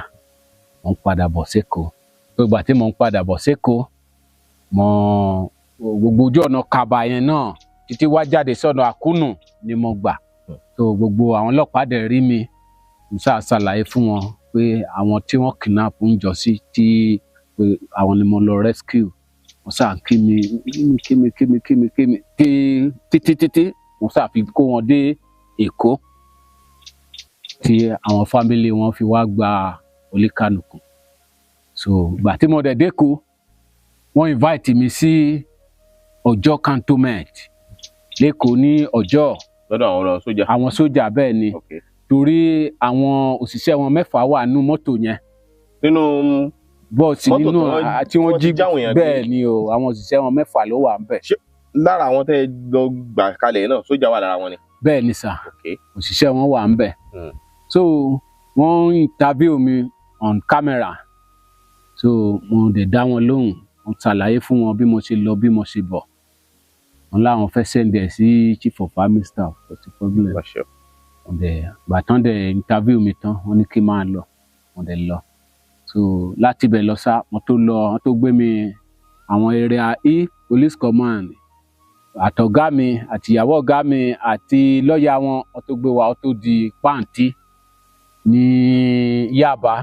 wọ́n padà bọ̀ sékòó gbogbo àti mò ń padà bọ̀ sékòó mọ gbogbo ojú ọ̀nà Kaba yẹn náà títí wá jáde sọ́nà Àkúnù ni mo gbà so gbogbo àwọn ọlọ́pàá dẹ̀ rí mi mo ṣàlàyé fún wọn pé àwọn tí wọ́n kidnap ń jọ sí tí pé àwọn ni mo lọ rescue wọ́n ṣáà kí mi títí wọ́n ṣáà fi kó wọn dé Èkó tí àwọn family wọn fi wá gba Oníkálùkù so ìgbà tí mo dẹ̀ dẹ́kọ̀ wọ́n invite mi sí Ọ̀jọ́ cantonment lẹ́kọ̀ọ́ ní Ọ̀jọ́ lọ́dọ̀ àwọn sójà bẹ́ẹ̀ ni torí àwọn òṣìṣẹ́ wọn 6 wà nínú mọ́tò yẹn nínú bọ́ọ̀sì nínú tí wọ́n jí bẹ́ẹ̀ ni o àwọn òṣìṣẹ́ wọn 6 ló wà ńbẹ̀. lára àwọn tẹ́ lọ gbà kalẹ̀ náà sójà wà lára wọn ni. bẹ́ẹ̀ ni sà òṣìṣẹ́ wọn wà ńbẹ̀ so wọ́n interview mi on camera so mo dẹ̀ dá wọn lóhùn mo ṣàlàyé fún wọn bí mo ṣe lọ bí mo ṣe bọ̀ wọn láwọn fẹ́ send ẹ̀ sí chief of army staff kò sí problem gbàtàn dẹ̀ interview mi tán wọ́n ní kí n máa lọ mo dẹ̀ lọ so láti ibẹ̀ lọ sá mo tó lọ wọ́n tó gbé mi àwọn area E police command àtọ̀gá mi àtìyàwó ọ̀gá mi àti lọ́ọ̀yà wọn wọ́n tó gbé wa wọ́n tó di pàǹtí ní Yaba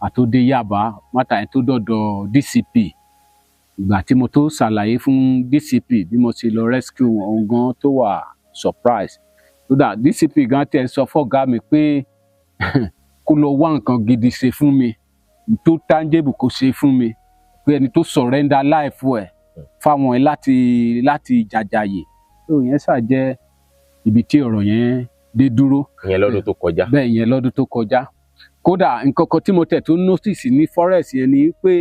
àtòdé Yaba mọ́tà yẹn tó dọ̀dọ̀ DCP ìgbà tí mo tó ṣàlàyé fún DCP bí mo ṣe lọ rescue wọn gan tó wà surprise so that DCP gan tẹ̀ sọ fọ́gá mi pé kó lọ wá nǹkan gidi ṣe fún mi tó tangible kó ṣe fún mi pé ẹni tó surrender life ẹ̀ fáwọn ẹ láti jàjàyè tó yẹn ṣáà jẹ́ ibi tí ọ̀rọ̀ yẹn dé dúró. ìyẹn lọ́dún tó kọjá. bẹ́ẹ̀ ìyẹn lọ́dún tó kọjá kódà nǹkan kan tí mo tẹ̀ tó notice ní forest yẹn ni pé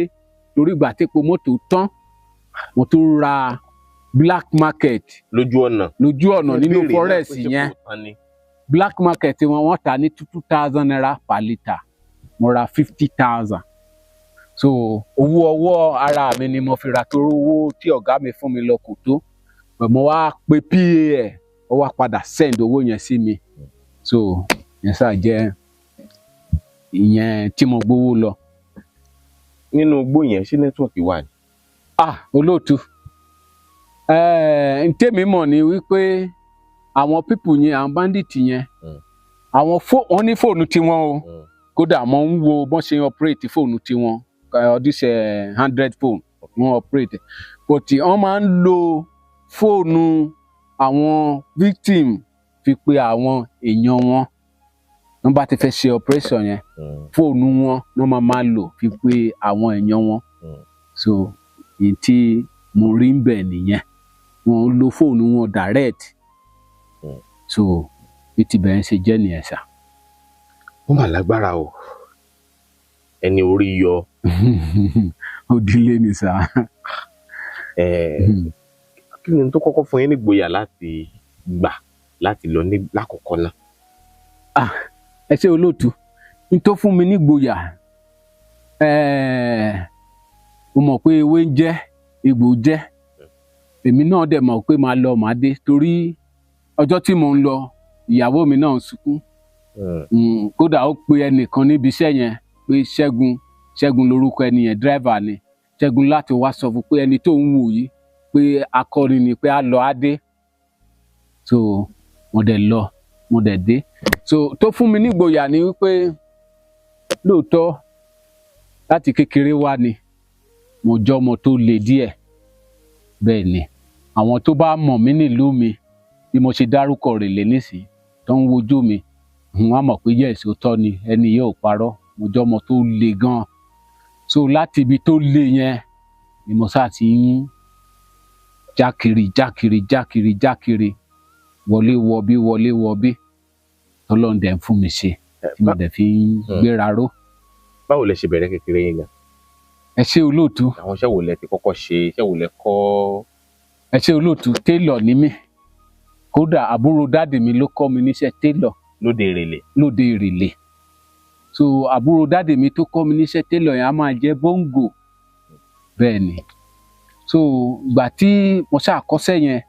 torí ìgbà tí epo mọ́tò tán mo tún ra black market lójú ọ̀nà nínú forest yẹn black market wọ́n tà ní 2,000 naira per litre mo ra 50,000 so owó ọwọ́ ara mi ni mo fi ra torí owó tí ọ̀gá mi fún mi lọ kò tó mo wá pe PA ẹ̀ ó wá padà send owó yẹn sí mi so yẹn ṣáà jẹ́ ìyẹn tí mo gbowó lọ. nínú igbó yẹn ṣé nẹ́tíwọ̀kì wà ní. olóòtú n tèmi mọ̀ ni wípé àwọn pípù yẹn àwọn bandit yẹn àwọn wọ́n ní fóònù tiwọn o kódà mo ń wo bọ́n ṣe operate fóònù tiwọn this 100 phone wọ́n operate but wọ́n máa ń lo fóònù àwọn victim fi pe àwọn èèyàn wọn wọ́n bá ti fẹ́ ṣe operation yẹn fóònù wọn wọ́n máa lò fi pe àwọn èèyàn wọn so èyí tí mo rí ń bẹ̀ nìyẹn wọ́n lo fóònù wọn direct so bí ti bẹ̀rẹ̀ ṣe jẹ́ nìyẹn sà. ó mà lágbára o ẹni orí yọ. òdìlé ni sà. kí ni tó kọ́kọ́ fún yín nígboyà láti gbà láti lọ ní lákọ̀ọ́kọ́ náà. ẹ ṣé olóòtú n tó fún mi nígboyà mo mọ̀ pé ewé ń jẹ́ egbò jẹ́ èmi náà dẹ̀ mọ̀ pé màá lọ màá dé torí ọjọ́ tí mò ń lọ ìyàwó mi náà ń sunkún kódà ó pe ẹnìkan níbi iṣẹ́ yẹn pé Ṣẹ́gun lórúkọ ẹni yẹn dírẹ́fà ni Ṣẹ́gun láti wá sọ fún pé ẹni tó ń wò yìí pé akọrin ni pé á lọ á dé so mo dẹ̀ lọ mo dẹ̀ dé so tó fún mi nígboyà ni wípé lóòótọ́ láti kékeré wá ni mo jẹ́ ọmọ tó le díẹ̀ bẹ́ẹ̀ ni àwọn tó bá mọ̀ mí nílùú mi bí mo ṣe dárúkọ Rèlè nísìnyí tó ń wojú mi wọ́n á mọ̀ pé yes òótọ́ ni ẹni yẹn ò parọ́ mo jẹ́ ọmọ tó le gan so láti ibi tó le yẹn ni mo sá ti ń jákiri wọlé wọbí Ọlọ́run dẹ̀ ń fún mi ṣe tí mo dẹ̀ fi ń gbéra ró. báwo lẹ ṣe bẹ̀rẹ̀ kékeré yẹn gan. ẹ ṣé olóòtú. àwọn iṣẹ́ wo lẹ ti kọ́kọ́ ṣe iṣẹ́ wo lẹ kọ́. ẹ ṣé olóòtú télọ̀ ni mí kódà àbúrò dáàdì mi ló kọ́ mi níṣẹ́ télọ̀. lóde Ìrèlè so àbúrò dáàdì mi tó kọ́ mi níṣẹ́ télọ̀ yẹn á máa jẹ́ bóńgò bẹ́ẹ̀ ni so ìgbà tí mo ṣàkọ́ṣẹ́ yẹn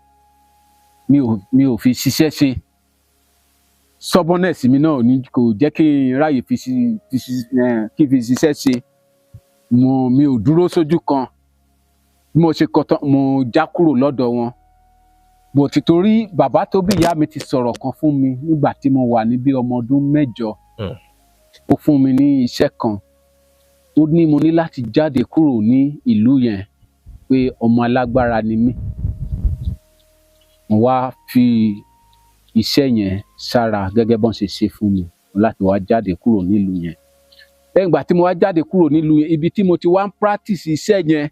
mi ò fi ṣiṣẹ́ ṣe stubbornness mi náà kò jẹ́ kí n ráyè kí n fi ṣiṣẹ́ ṣe mi ò dúró sójú kan bí mo ṣe kọ́ tán mo já kúrò lọ́dọ̀ wọn bó ti torí bàbá tó bí ìyá mi ti sọ̀rọ̀ kan fún mi nígbà tí mo wà ní bí ọmọ ọdún 8 ó fún mi ní iṣẹ́ kan ó ní mo ní láti jáde kúrò ní ìlú yẹn pé ọmọ alágbára ni mí mo wá fi iṣẹ́ yẹn sára gẹ́gẹ́ bọ́n ṣe ṣe fún mi láti wá jáde kúrò nílùú yẹn lẹ́yìn ìgbà tí mo wá jáde kúrò nílùú yẹn ibi tí mo ti wá ń practice iṣẹ́ yẹn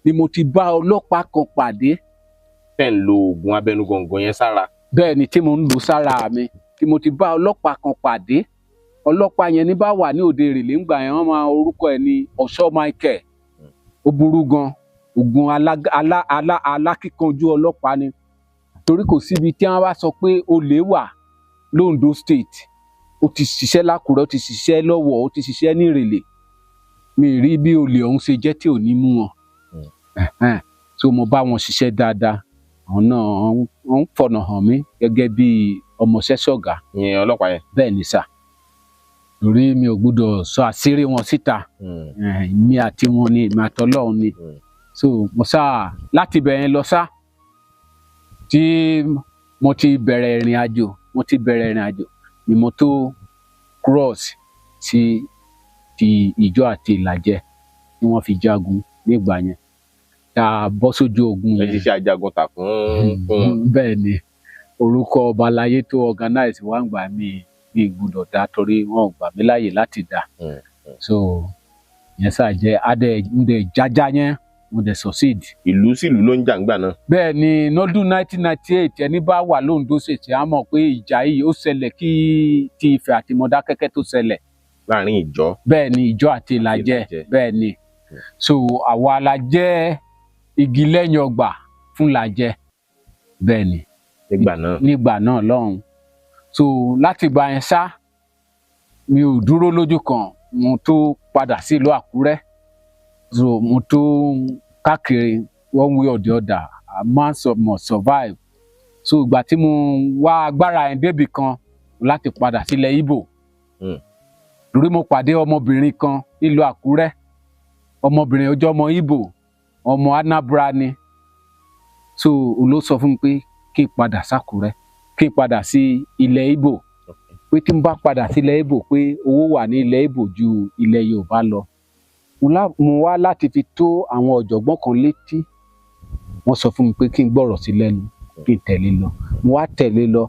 ni mo ti bá ọlọ́pàá kan pàdé. tẹ́ ń lo oògùn abẹnugọ̀ngọ̀ yẹn sára. bẹ́ẹ̀ ni tí mo ń lò sára mi tí mo ti bá ọlọ́pàá kan pàdé ọlọ́pàá yẹn ní bá wà ní òde Ìrèlè ńgbà yẹn wọ́n máa orúkọ ẹ̀ ní Ọ̀ṣọ́ Michael ó burú gan oògùn alákíkanjú ọlọ́pàá ni torí kò síbi tí wọ́n bá sọ pé olè wà l'Ondo State ó ti ṣiṣẹ́ l'Ákúrẹ́ ó ti ṣiṣẹ́ l'Ọ́wọ̀ ó ti ṣiṣẹ́ ní Ìrèlè mi rí bí olè ọ̀hún ṣe jẹ́ tí ò ní mú wọn so mo bá wọn ṣiṣẹ́ dáadáa àwọn náà wọ́n ń fọ̀nà hàn mí gẹ́gẹ́ bí ọmọọṣẹ́ ṣọ̀gá. ìyẹn ọlọ́pàá yẹn. bẹ́ẹ̀ ni sà torí mi ò gbọ́dọ̀ sọ àṣírí wọn síta mi àti wọn ni èmi àtọlọ́run ni so mo sá láti bẹ̀rẹ̀ lọ sá tí mo ti bẹ̀rẹ̀ ìrìn àjò ni mo tó cross sí ti Ìjọ àti Ìlàjẹ tí wọ́n fi jagun nígbà yẹn tá a bọ́ sójú ogun yẹn. ẹ ti ṣe ajagun tà fún wọn. bẹ́ẹ̀ ni orúkọ ọba aláyé tó organize wá ń gbà mí gbọ́dọ̀ dá torí wọn ò gbà mí láàyè láti dá so yẹn sá jẹ́ adé jájá yẹn mo dẹ̀ succeed. ìlú sílùú ló ń jà ńgbà náà. bẹ́ẹ̀ ni lọ́dún 1998 ẹni bá wà l'Ondo State á mọ̀ pé ìjà yìí ó ṣẹlẹ̀ kí ti Ifẹ̀ àti Mọdákẹ́kẹ́ tó ṣẹlẹ̀. láàrin Ìjọ. bẹ́ẹ̀ ni Ìjọ àti Ìlàjẹ bẹ́ẹ̀ ni so àwa la jẹ́ igi lẹ́yìn ọgbà fún Ìlàjẹ bẹ́ẹ̀ ni. nígbà náà lọ́hùn so láti gbà yẹn sá mi ò dúró lójú kan mo tó padà sí ìlú Àkúrẹ́ so mo tó káàkiri one way or the other a man must survive so ìgbà tí mo wá agbára yẹn débì kan láti padà sílẹ̀ Ìgbò torí mo pàdé ọmọbìnrin kan nílùú Àkúrẹ́ ọmọbìnrin ọjọ́ ọmọ Ìgbò ọmọ Anambra ni so òun ló sọ fún mi pé kí n padà sákúrẹ́ kí n padà sí ilẹ̀ Ìgbò pé tí n bá padà sí ilẹ̀ Ìgbò pé owó wà ní ilẹ̀ Ìgbò ju ilẹ̀ Yorùbá lọ mo wá láti fi tó àwọn ọ̀jọ̀gbọ́n kan létí. Wọ́n sọ fún mi pé kí n gbọ́rọ̀ sí lẹ́nu, kí n tẹ̀lé lọ. Mo wá tẹ̀lé lọ.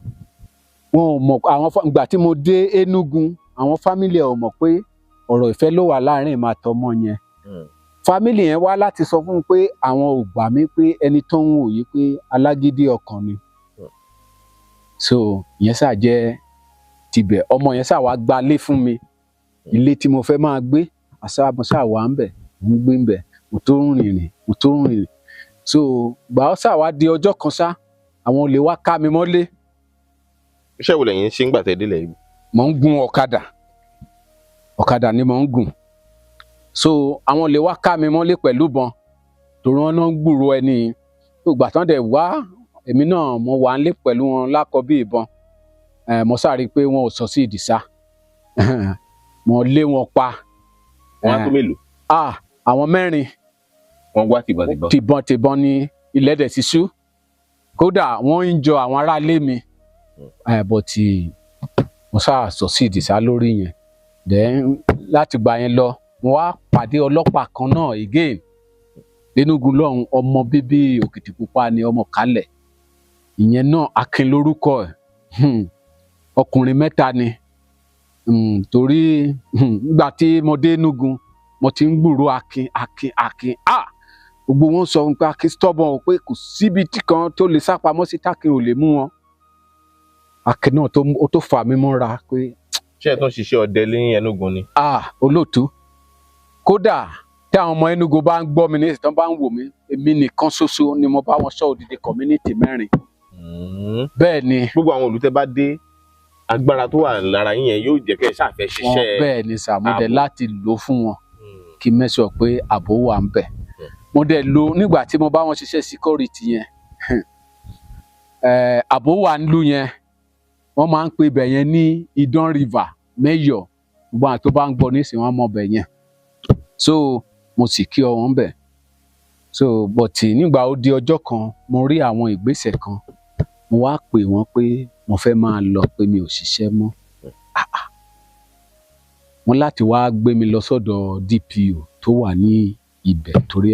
Wọn ò mọ̀ àwọn ìgbà tí mo dé Enugu, àwọn fámìlì ẹ̀ ò mọ̀ pé ọ̀rọ̀ ìfẹ́ ló wà láàrin èmi àtọmọ yẹn. Fámìlì yẹn wá láti sọ fún mi pé àwọn ò gbà mí pé ẹni tó ń wò yìí pé alágídí ọkàn ni. So ìyẹn ṣáà jẹ́ tibẹ̀. Ọmọ yẹn ṣáà wá gbalé fún mi. Ilé tí mo fẹ́ máa gbé, mo ṣáà wà ń bẹ̀, mo ń gbé ń bẹ̀, mo tó ń rìnrìn. So gbà ó ṣáà wá di ọjọ́ kan ṣá, àwọn olè wá ká mi mọ́lé. Iṣẹ́ wo lẹ̀yin ṣe ń gbà tẹ́ délẹ̀ yìí? Mo ń gun ọ̀kadà ni mo ń gùn. So àwọn olè wá ká mi mọ́lé pẹ̀lú ìbọn torí wọ́n náà ń gbúròó ẹni. Ìgbà tán dẹ̀ wá, èmi náà mo wà nílé pẹ̀lú wọn lákọ bí ìbọn. Mo ṣáà rí i pé wọn ò sọ sí ìdí sá. Mo lé wọn pa. Wọ́n á tó mélòó? Àwọn 4. Wọ́n wá tìbọntìbọn. Tìbọntìbọn ni ilẹ̀ dẹ̀ ti ṣú. Kódà wọ́n ń jọ àwọn aráalé mi. But mo ṣáà sọ sí ìdí sá lórí yẹn. Then láti gbà yẹn lọ, mo wá pàdé ọlọ́pàá kan náà again. Lẹ́nugu lọ́hùn, ọmọ bíbí Òkìtìpupa ni, ọmọ Kálẹ̀. Ìyẹn náà Akin lórúkọ ẹ̀. Ọkùnrin 3 ni. Torí nígbà tí mo dé Enugu, mo ti ń gbúròó Akin. Gbogbo wọn sọ pé Akin stubborn, pé kò síbi tí kan tó lè sá pamọ́ sí t'Akin ò lè mú wọn. Akin náà ó tó fà mí mọ́ra pé. Ṣé ẹ tún ṣiṣẹ́ ọdẹ ní Enugu ni? Olóòtú. Kódà tí àwọn ọmọ Enugu bá ń gbọ́ mi ní ìsìtàn bá ń wò mí, èmi nìkan ṣoṣo ni mo bá wọn ṣọ́ odidi community 4. Bẹ́ẹ̀ ni. Gbogbo àwọn olùtẹ́ bá dé, agbára tó wà lára yín yẹn yóò jẹ́ kẹ́ ẹ ṣàfẹ́ ṣiṣẹ́. Bẹ́ẹ̀ ni sà, mo dẹ̀ láti lò fún wọn kí n make sure pé ààbò wà ń bẹ̀. Mo dẹ̀ lò nígbà tí mo bá wọn ṣiṣẹ́ security yẹn. Ààbò wà nílùú yẹn. Wọ́n máa ń pe ibẹ̀ yẹn ní Idan River, Mẹ́yọ̀. Gbogbo àwọn tó bá ń gbọ́ nísìnyí wọ́n mọ̀ bẹ̀ yẹn. So mo sì kí wọn bẹ̀. So but nígbà ó di ọjọ́ kan, mo rí àwọn ìgbésẹ̀ kan. Mo wá pè wọ́n pé mo fẹ́ máa lọ, pé mi ò ṣiṣẹ́ mọ́. Wọ́n láti wá gbé mi lọ sọ́dọ̀ DPO tó wà ní ibẹ̀ torí